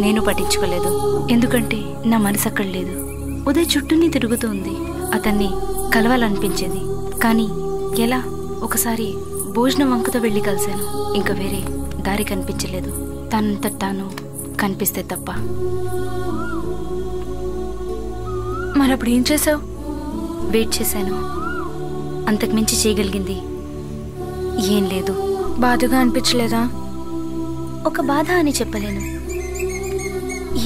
నేను పట్టించుకోలేదు, ఎందుకంటే నా మనసు అక్కడ లేదు. ఉదయ్ చుట్టూని తిరుగుతుంది, అతన్ని కలవాలనిపించేది. కానీ ఎలా? ఒకసారి భోజనం వంకతో వెళ్ళి కలిశాను, ఇంకా వేరే దారి కనిపించలేదు. తనంత తాను కనిపిస్తే తప్ప. మరప్పుడు ఏం చేసావు? వెయిట్ చేశాను, అంతకుమించి చేయగలిగింది ఏం లేదు. బాధగా అనిపించలేదా? ఒక బాధ అని చెప్పలేను,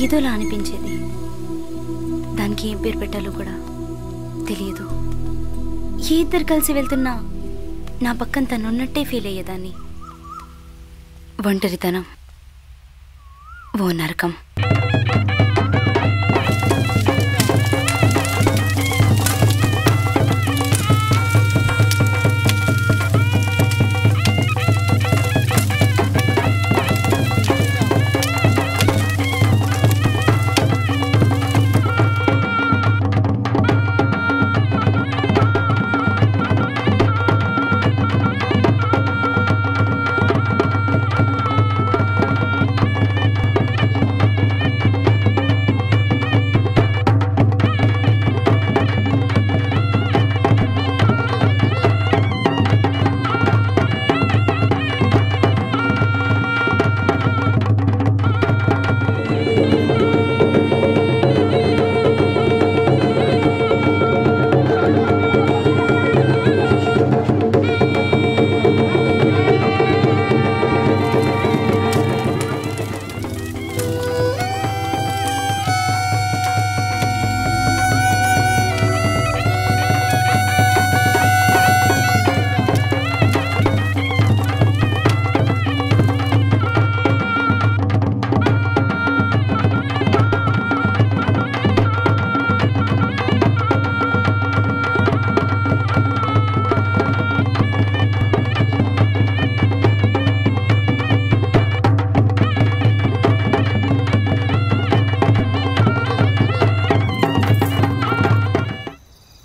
ఏదోలా అనిపించేది. దానికి ఏం పేరు పెట్టాలో కూడా తెలియదు. ఏ ఇద్దరు కలిసి వెళ్తున్నా నా పక్కన తనున్నట్టే ఫీల్ అయ్యేదాన్ని. ఒంటరితనం ఓ నరకం.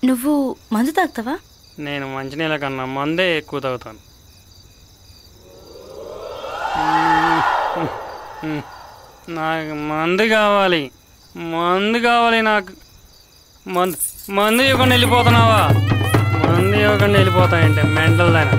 నువ్వు మందు తాగుతావా? నేను మంచినీళ్ళ కన్నా మందే ఎక్కువ తాగుతాను. నాకు మందు కావాలి, మందు కావాలి నాకు. మందు ఇవ్వకుండా వెళ్ళిపోతున్నావా? మందు ఇవ్వకుండా వెళ్ళిపోతాయంటే మెంటల్ దాని.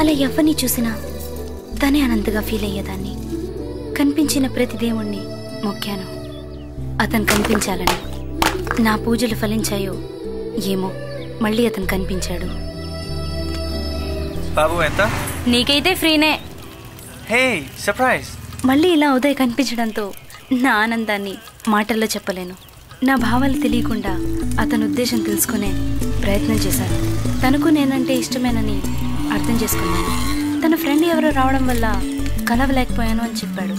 అలా ఎవరిని చూసినా తనే అనంతగా ఫీల్ అయ్యేదాన్ని. కనిపించిన ప్రతి దేవుణ్ణి మొక్కాను, అతను కనిపించాలని. నా పూజలు ఫలించాయో ఏమో, మళ్ళీ అతను కనిపించాడు. బాబు ఎంత? నీకైతే ఫ్రీనే. హే సర్ప్రైజ్. మళ్ళీ ఇలా ఉదయ్ కనిపించడంతో నా ఆనందాన్ని మాటల్లో చెప్పలేను. నా భావాలు తెలియకుండా అతని ఉద్దేశం తెలుసుకునే ప్రయత్నం చేశాను. తనకు నేనంటే ఇష్టమేనని అర్థం చేసుకున్నాను. తన ఫ్రెండ్ ఎవరో రావడం వల్ల కలవలేకపోయాను అని చెప్పాడు.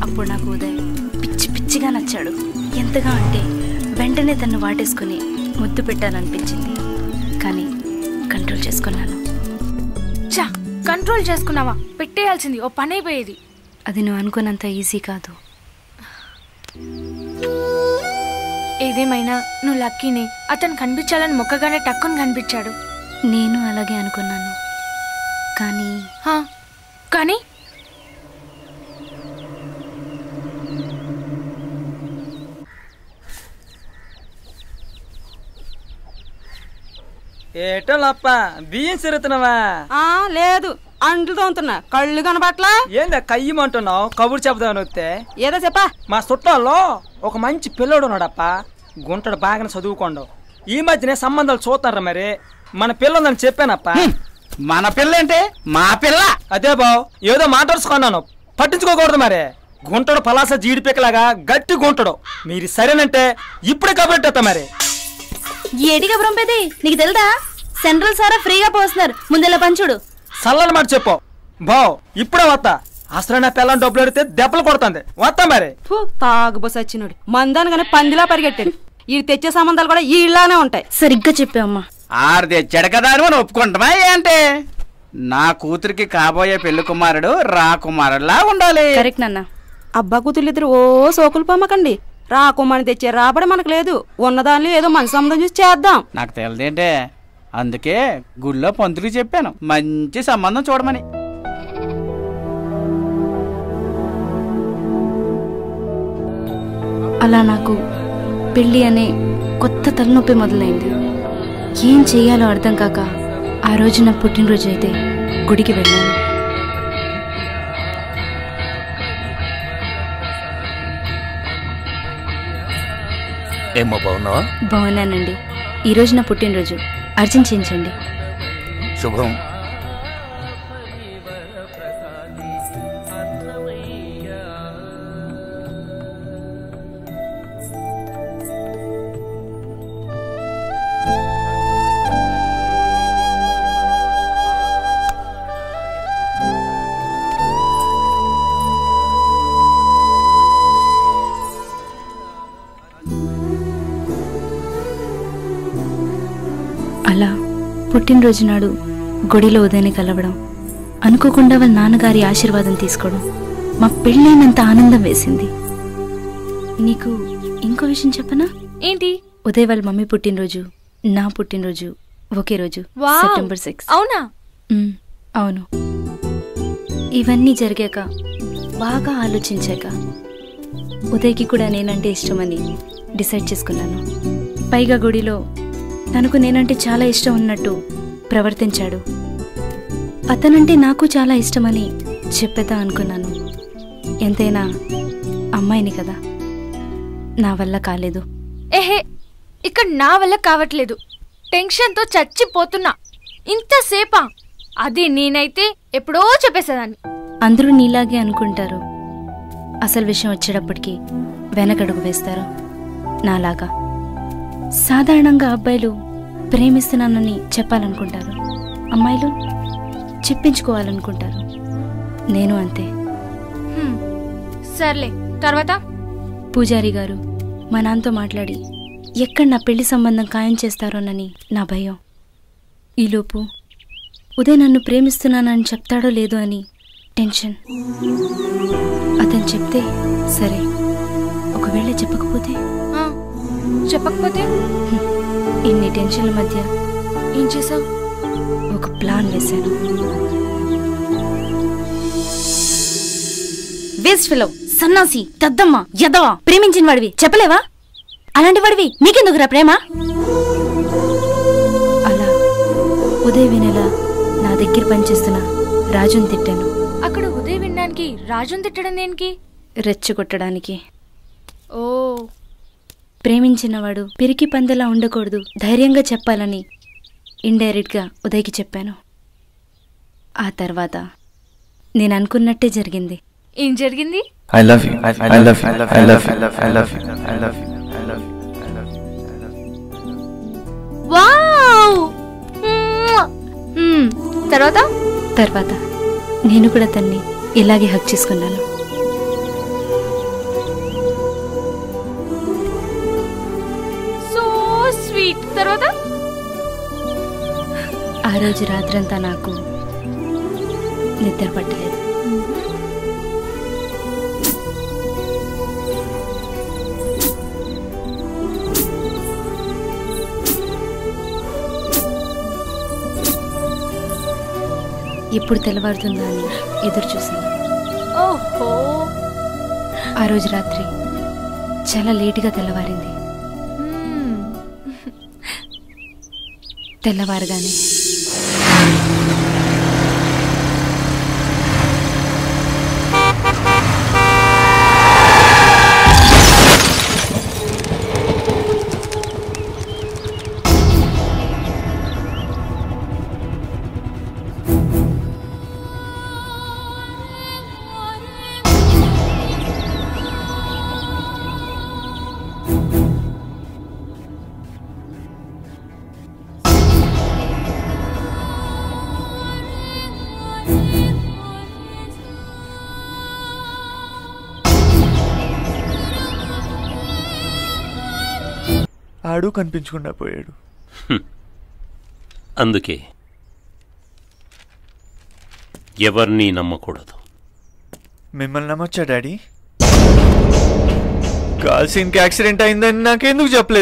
అప్పుడు నాకు ఉదయ్ పిచ్చి పిచ్చిగా నచ్చాడు. ఎంతగా అంటే వెంటనే తను వాటేసుకుని ముద్దు పెట్టాలనిపించింది. కానీ కంట్రోల్ చేసుకున్నాను. చా, కంట్రోల్ చేసుకున్నావా? పెట్టేయాల్సింది, ఓ పని అయిపోయేది. అది నువ్వు అనుకున్నంత ఈజీ కాదు. ఏదేమైనా నువ్వు లక్కీని. అతను కనిపించాలని మొక్కగానే టక్కుని కనిపించాడు. నేను అలాగే అనుకున్నాను. కానీ కానీ ఏటో లప్ప బియ్యం సిరుతున్నావా? లేదు, అంట్లు తోముతున్నా. కళ్ళు కనబట్లా? ఏందా కయ్యమంటున్నావు? కబురు చెబుదామని వస్తే ఏదో చెప్పా. మా చుట్టాల్లో ఒక మంచి పిల్లోడు ఉన్నాడప్ప. గుంటడు బాగానే చదువుకోండు. ఈ మధ్యనే సంబంధాలు చూస్తారా? మరి మన పిల్ల ఉందని చెప్పానప్ప. మన పిల్ల ఏంటి? మా పిల్ల. అదే బావు, ఏదో మాట్లాడుకున్నాను, పట్టించుకోకూడదు. మరి గుంటడు పలాస జీడిపిక్కలాగా గట్టి గుంటడు. మీరు సరేనంటే ఇప్పుడే కబురెట్టా. మరి ఏడి కబురంపేది నీకు తెలుదా? సెంట్రల్ సారా ఫ్రీగా పోస్తున్నారు, ముందెలా పంచుడు. సల్లని మాట చెప్పు బావు. ఇప్పుడే వస్తా. అసలు నా పిల్లని డబ్బులు అడిగితే దెబ్బలు కొడుతుంది. వస్తా. మరి తాగుబోసి వచ్చినోడు మందానిగానే పందిలా పరిగెట్టాడు. ఈ తెచ్చే సంబంధాలు కూడా ఇలానే ఉంటాయి. సరిగ్గా చెప్పావమ్మా. ఆరు తెచ్చాడు కదా అని మనం ఒప్పుకుంటామా ఏంటి? నా కూతురికి కాబోయే పెళ్లి కుమారుడు రాకుమారుడులా ఉండాలి. కరెక్ట్ నాన్న. అబ్బా కూతుర్లిద్దరు ఓ సోకులు పొమ్మకండి. రాకుమ్మని తెచ్చే రాబడి మనకు లేదు. ఉన్నదానిలో ఏదో మంచి సంబంధం చూసి చేద్దాం. నాకు తెలిదేంటే, అందుకే గుళ్ళో పంతులు చెప్పాను మంచి సంబంధం చూడమని. అలా నాకు పెళ్ళి అనే కొత్త తలనొప్పి మొదలైంది. ఏం చెయ్యాలో అర్థం కాక ఆ రోజు నా పుట్టినరోజు అయితే గుడికి వెళ్ళాను. ఏమో బాగున్నావా? బాగున్నానండి. ఈరోజు నా పుట్టినరోజు, అర్జెంట్ చేయించండి. శుభం. అలా పుట్టినరోజు నాడు గుడిలో ఉదయని కలవడం, అనుకోకుండా వాళ్ళ నాన్నగారి ఆశీర్వాదం తీసుకోవడం, మా పెళ్ళైనంత ఆనందం వేసింది. నీకు ఇంకో విషయం చెప్పనా? ఏంటి? ఉదయ్ వాళ్ళ మమ్మీ పుట్టినరోజు, నా పుట్టినరోజు ఒకే రోజు, సెప్టెంబర్ 6. అవునా? అవును. ఇవన్నీ జరిగాక, బాగా ఆలోచించాక ఉదయ్కి కూడా నేనంటే ఇష్టమని డిసైడ్ చేసుకున్నాను. పైగా గుడిలో తనకు నేనంటే చాలా ఇష్టం ఉన్నట్టు ప్రవర్తించాడు. అతనంటే నాకు చాలా ఇష్టమని చెప్పేద్దాం అనుకున్నాను. ఎంతైనా అమ్మాయిని కదా, నా వల్ల కాలేదు. ఏహే, ఇక్కడ నా వల్ల కావట్లేదు. టెన్షన్తో చచ్చిపోతున్నా. ఇంతసేపా? అది నేనైతే ఎప్పుడో చెప్పేసేదాన్ని. అందరూ నీలాగే అనుకుంటారు. అసలు విషయం వచ్చేటప్పటికి వెనకడుగు వేస్తారు. నాలాగా సాధారణంగా అబ్బాయిలు ప్రేమిస్తున్నానని చెప్పాలనుకుంటారు, అమ్మాయిలు చెప్పించుకోవాలనుకుంటారు. నేను అంతే. సర్లే, తర్వాత? పూజారి గారు మా నాన్నతో మాట్లాడి ఎక్కడ నా పెళ్లి సంబంధం ఖాయం చేస్తారోనని నా భయం. ఈలోపు ఉదయ్ నన్ను ప్రేమిస్తున్నానని చెప్తాడో లేదో అని టెన్షన్. అతను చెప్తే సరే, ఒకవేళ చెప్పకపోతే? చెప్పకపోతే ఇన్ని టెన్షన్ల మధ్య ఏం చేసావు? ఒక ప్లాన్ వేశాను. వేస్ట్ ఫెలో, సన్నాసి, దద్దమ్మ, యదవ, ప్రేమించిన వాడివి చెప్పలేవా? అలాంటి వాడివి నీకెందుకురా ప్రేమ? అలా ఉదయ్ వినేలా నా దగ్గర పనిచేస్తున్న రాజుని తిట్టాను. అక్కడ ఉదయ్ వినడానికి రాజుని తిట్టడం దేనికి? రెచ్చగొట్టడానికి. ఓ, ప్రేమించినవాడు పిరికి పందలా ఉండకూడదు, ధైర్యంగా చెప్పాలని ఇండైరెక్ట్గా ఉదయ్కి చెప్పాను. ఆ తర్వాత నేను అనుకున్నట్టే జరిగింది. ఏం జరిగింది? I love you. I love you. I love you. I love you. I love you. I love you. I love you. తర్వాత తర్వాత నేను కూడా తన్ని ఇలాగే హక్ చేసుకున్నాను. So sweet. తర్వాత ఆ రోజు రాత్రంతా నాకు నిద్ర పట్టలేదు. ఎప్పుడు తెల్లవారుతుందా అని ఎదురు చూశాను. ఓహో, ఆ రోజు రాత్రి చాలా లేటుగా తెల్లవారింది. తెల్లవారుగానే ఆడు కనిపించకుండా పోయాడు. అందుకే ఎవరిని నమ్మకూడదు. మిమ్మల్ని నమ్మొచ్చా డాడీ? కాల్ సీన్కి యాక్సిడెంట్ అయిందని నాకెందుకు చెప్పలేదు?